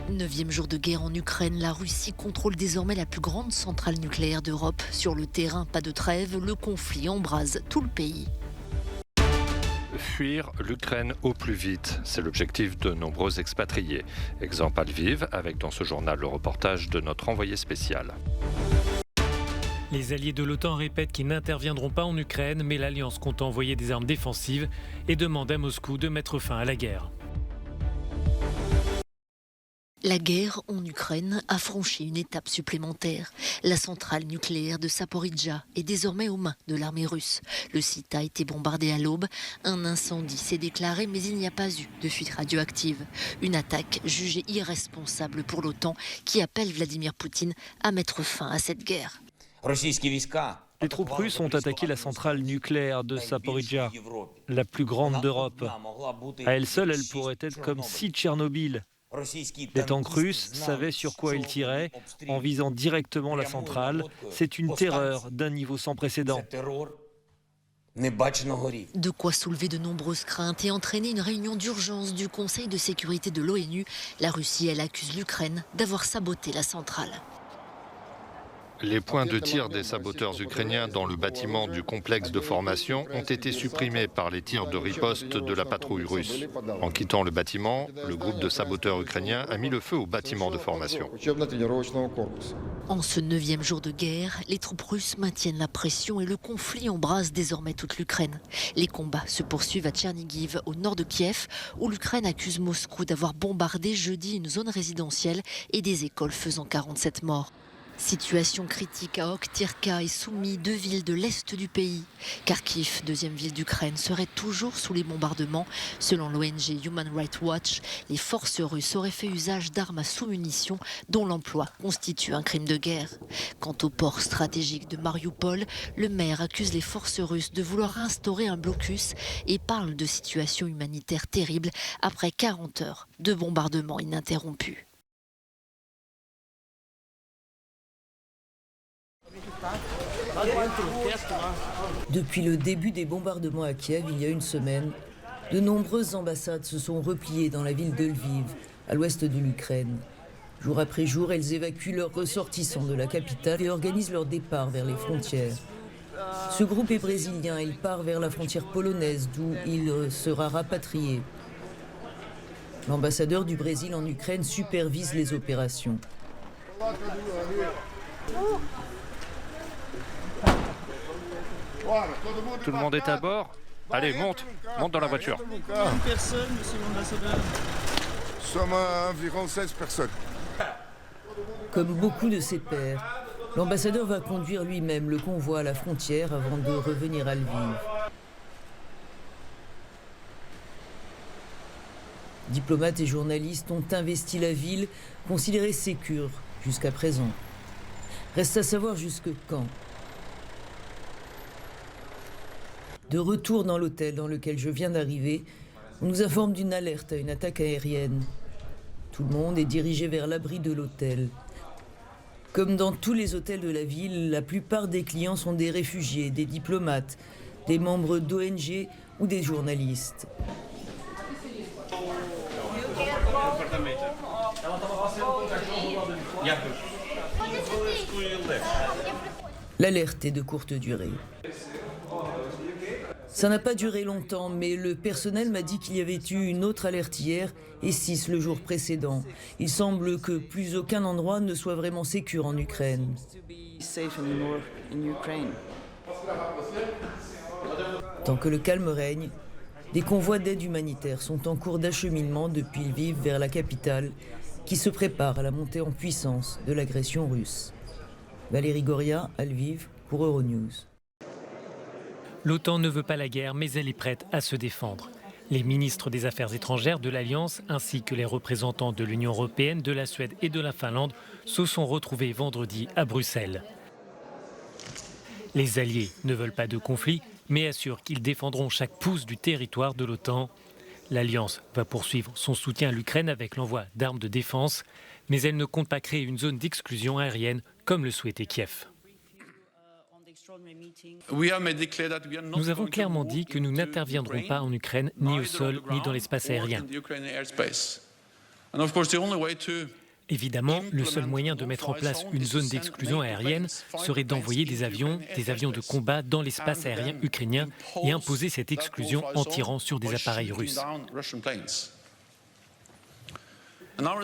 Neuvième jour de guerre en Ukraine, la Russie contrôle désormais la plus grande centrale nucléaire d'Europe. Sur le terrain, pas de trêve, le conflit embrase tout le pays. Fuir l'Ukraine au plus vite, c'est l'objectif de nombreux expatriés. Exemple à Lviv, avec dans ce journal le reportage de notre envoyé spécial. Les alliés de l'OTAN répètent qu'ils n'interviendront pas en Ukraine, mais l'Alliance compte envoyer des armes défensives et demande à Moscou de mettre fin à la guerre. La guerre en Ukraine a franchi une étape supplémentaire. La centrale nucléaire de Zaporijjia est désormais aux mains de l'armée russe. Le site a été bombardé à l'aube. Un incendie s'est déclaré, mais il n'y a pas eu de fuite radioactive. Une attaque jugée irresponsable pour l'OTAN qui appelle Vladimir Poutine à mettre fin à cette guerre. Les troupes russes ont attaqué la centrale nucléaire de Zaporijjia, la plus grande d'Europe. À elle seule, elle pourrait être comme si Tchernobyl. Les tanks russes savaient sur quoi ils tiraient en visant directement la centrale. C'est une terreur d'un niveau sans précédent. De quoi soulever de nombreuses craintes et entraîner une réunion d'urgence du Conseil de sécurité de l'ONU. La Russie, elle accuse l'Ukraine d'avoir saboté la centrale. Les points de tir des saboteurs ukrainiens dans le bâtiment du complexe de formation ont été supprimés par les tirs de riposte de la patrouille russe. En quittant le bâtiment, le groupe de saboteurs ukrainiens a mis le feu au bâtiment de formation. En ce 9e jour de guerre, les troupes russes maintiennent la pression et le conflit embrase désormais toute l'Ukraine. Les combats se poursuivent à Tchernigiv, au nord de Kiev, où l'Ukraine accuse Moscou d'avoir bombardé jeudi une zone résidentielle et des écoles faisant 47 morts. Situation critique à Okhtyrka et Soumy, deux villes de l'est du pays. Kharkiv, deuxième ville d'Ukraine, serait toujours sous les bombardements. Selon l'ONG Human Rights Watch, les forces russes auraient fait usage d'armes à sous-munitions dont l'emploi constitue un crime de guerre. Quant au port stratégique de Mariupol, le maire accuse les forces russes de vouloir instaurer un blocus et parle de situation humanitaire terrible après 40 heures de bombardements ininterrompus. Depuis le début des bombardements à Kiev, il y a une semaine, de nombreuses ambassades se sont repliées dans la ville de Lviv, à l'ouest de l'Ukraine. Jour après jour, elles évacuent leurs ressortissants de la capitale et organisent leur départ vers les frontières. Ce groupe est brésilien, il part vers la frontière polonaise, d'où il sera rapatrié. L'ambassadeur du Brésil en Ukraine supervise les opérations. Tout le monde est à bord? Allez, monte dans la voiture. Combien de personnes, monsieur l'ambassadeur? Nous sommes environ 16 personnes. Comme beaucoup de ses pairs, l'ambassadeur va conduire lui-même le convoi à la frontière avant de revenir à Lviv. Diplomates et journalistes ont investi la ville, considérée sécure jusqu'à présent. Reste à savoir jusque quand. De retour dans l'hôtel dans lequel je viens d'arriver, on nous informe d'une alerte à une attaque aérienne. Tout le monde est dirigé vers l'abri de l'hôtel. Comme dans tous les hôtels de la ville, la plupart des clients sont des réfugiés, des diplomates, des membres d'ONG ou des journalistes. L'alerte est de courte durée. Ça n'a pas duré longtemps, mais le personnel m'a dit qu'il y avait eu une autre alerte hier et 6 le jour précédent. Il semble que plus aucun endroit ne soit vraiment sécure en Ukraine. Tant que le calme règne, des convois d'aide humanitaire sont en cours d'acheminement depuis Lviv vers la capitale, qui se prépare à la montée en puissance de l'agression russe. Valérie Goria, à Lviv, pour Euronews. L'OTAN ne veut pas la guerre, mais elle est prête à se défendre. Les ministres des Affaires étrangères de l'Alliance, ainsi que les représentants de l'Union européenne, de la Suède et de la Finlande, se sont retrouvés vendredi à Bruxelles. Les alliés ne veulent pas de conflit, mais assurent qu'ils défendront chaque pouce du territoire de l'OTAN. L'Alliance va poursuivre son soutien à l'Ukraine avec l'envoi d'armes de défense, mais elle ne compte pas créer une zone d'exclusion aérienne comme le souhaitait Kiev. Nous avons clairement dit que nous n'interviendrons pas en Ukraine, ni au sol, ni dans l'espace aérien. Évidemment, le seul moyen de mettre en place une zone d'exclusion aérienne serait d'envoyer des avions de combat dans l'espace aérien ukrainien et imposer cette exclusion en tirant sur des appareils russes.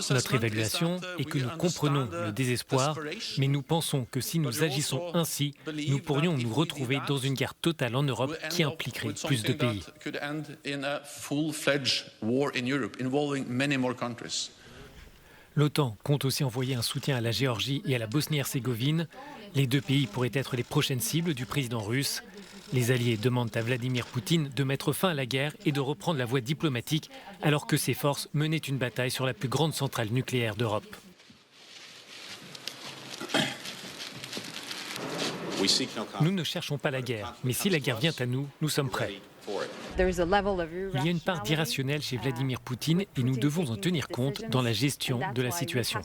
Notre évaluation est que nous comprenons le désespoir, mais nous pensons que si nous agissons ainsi, nous pourrions nous retrouver dans une guerre totale en Europe qui impliquerait plus de pays. L'OTAN compte aussi envoyer un soutien à la Géorgie et à la Bosnie-Herzégovine. Les deux pays pourraient être les prochaines cibles du président russe. Les alliés demandent à Vladimir Poutine de mettre fin à la guerre et de reprendre la voie diplomatique alors que ses forces menaient une bataille sur la plus grande centrale nucléaire d'Europe. Nous ne cherchons pas la guerre, mais si la guerre vient à nous, nous sommes prêts. Il y a une part d'irrationnel chez Vladimir Poutine et nous devons en tenir compte dans la gestion de la situation.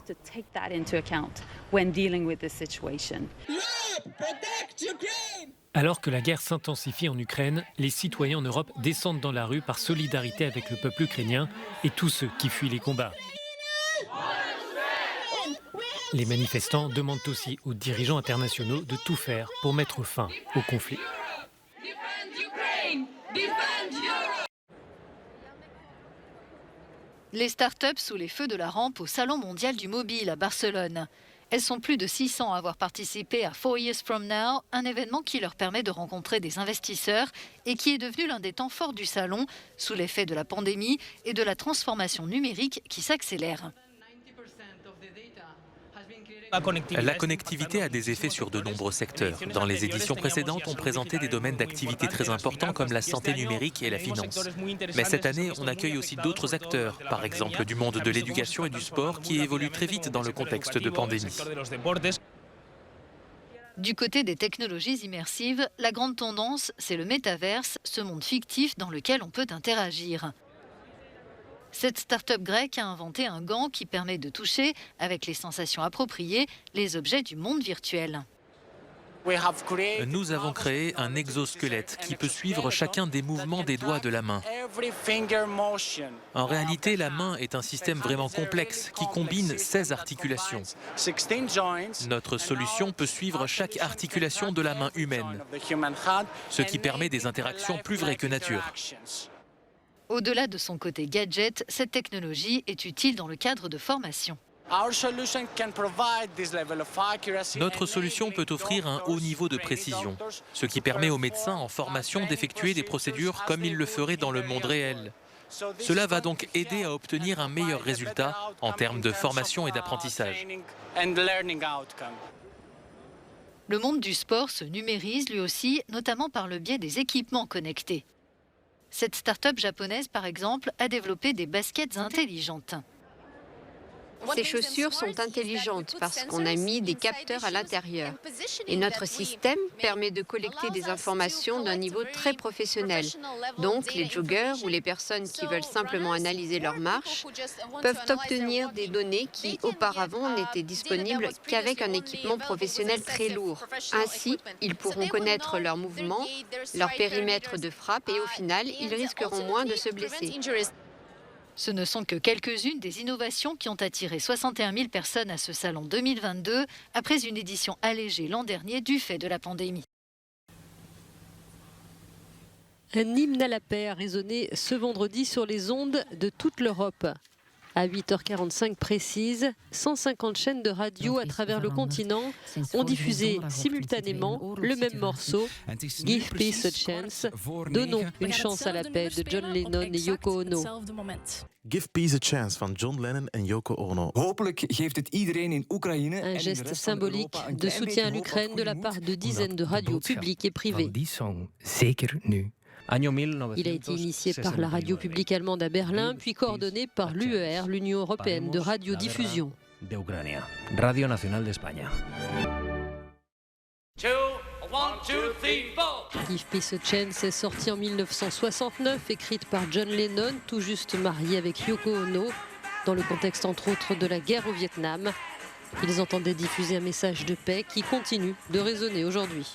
Alors que la guerre s'intensifie en Ukraine, les citoyens en Europe descendent dans la rue par solidarité avec le peuple ukrainien et tous ceux qui fuient les combats. Les manifestants demandent aussi aux dirigeants internationaux de tout faire pour mettre fin au conflit. Les start-up sous les feux de la rampe au Salon mondial du mobile à Barcelone. Elles sont plus de 600 à avoir participé à 4 Years From Now, un événement qui leur permet de rencontrer des investisseurs et qui est devenu l'un des temps forts du salon, sous l'effet de la pandémie et de la transformation numérique qui s'accélère. La connectivité a des effets sur de nombreux secteurs. Dans les éditions précédentes, on présentait des domaines d'activité très importants comme la santé numérique et la finance. Mais cette année, on accueille aussi d'autres acteurs, par exemple du monde de l'éducation et du sport qui évoluent très vite dans le contexte de pandémie. Du côté des technologies immersives, la grande tendance, c'est le métaverse, ce monde fictif dans lequel on peut interagir. Cette start-up grecque a inventé un gant qui permet de toucher, avec les sensations appropriées, les objets du monde virtuel. Nous avons créé un exosquelette qui peut suivre chacun des mouvements des doigts de la main. En réalité, la main est un système vraiment complexe qui combine 16 articulations. Notre solution peut suivre chaque articulation de la main humaine, ce qui permet des interactions plus vraies que nature. Au-delà de son côté gadget, cette technologie est utile dans le cadre de formation. Notre solution peut offrir un haut niveau de précision, ce qui permet aux médecins en formation d'effectuer des procédures comme ils le feraient dans le monde réel. Cela va donc aider à obtenir un meilleur résultat en termes de formation et d'apprentissage. Le monde du sport se numérise lui aussi, notamment par le biais des équipements connectés. Cette start-up japonaise, par exemple, a développé des baskets intelligentes. Ces chaussures sont intelligentes parce qu'on a mis des capteurs à l'intérieur. Et notre système permet de collecter des informations d'un niveau très professionnel. Donc, les joggers ou les personnes qui veulent simplement analyser leur marche peuvent obtenir des données qui, auparavant, n'étaient disponibles qu'avec un équipement professionnel très lourd. Ainsi, ils pourront connaître leurs mouvements, leur périmètre de frappe et au final, ils risqueront moins de se blesser. Ce ne sont que quelques-unes des innovations qui ont attiré 61 000 personnes à ce salon 2022, après une édition allégée l'an dernier du fait de la pandémie. Un hymne à la paix a résonné ce vendredi sur les ondes de toute l'Europe. À 8h45 précise, 150 chaînes de radio à travers le continent ont diffusé simultanément le même morceau, Give Peace a Chance, donnons une chance à la paix de John Lennon et Yoko Ono. Give Peace a Chance van John Lennon en Yoko Ono. Un geste symbolique de soutien à l'Ukraine de la part de dizaines de radios publiques et privées. Il a été initié par la radio publique allemande à Berlin, puis coordonné par l'UER, l'Union européenne de radiodiffusion. Radio Nacional d'Espagne. Give Peace a Chance est sortie en 1969, écrite par John Lennon, tout juste marié avec Yoko Ono, dans le contexte entre autres de la guerre au Vietnam. Ils entendaient diffuser un message de paix qui continue de résonner aujourd'hui.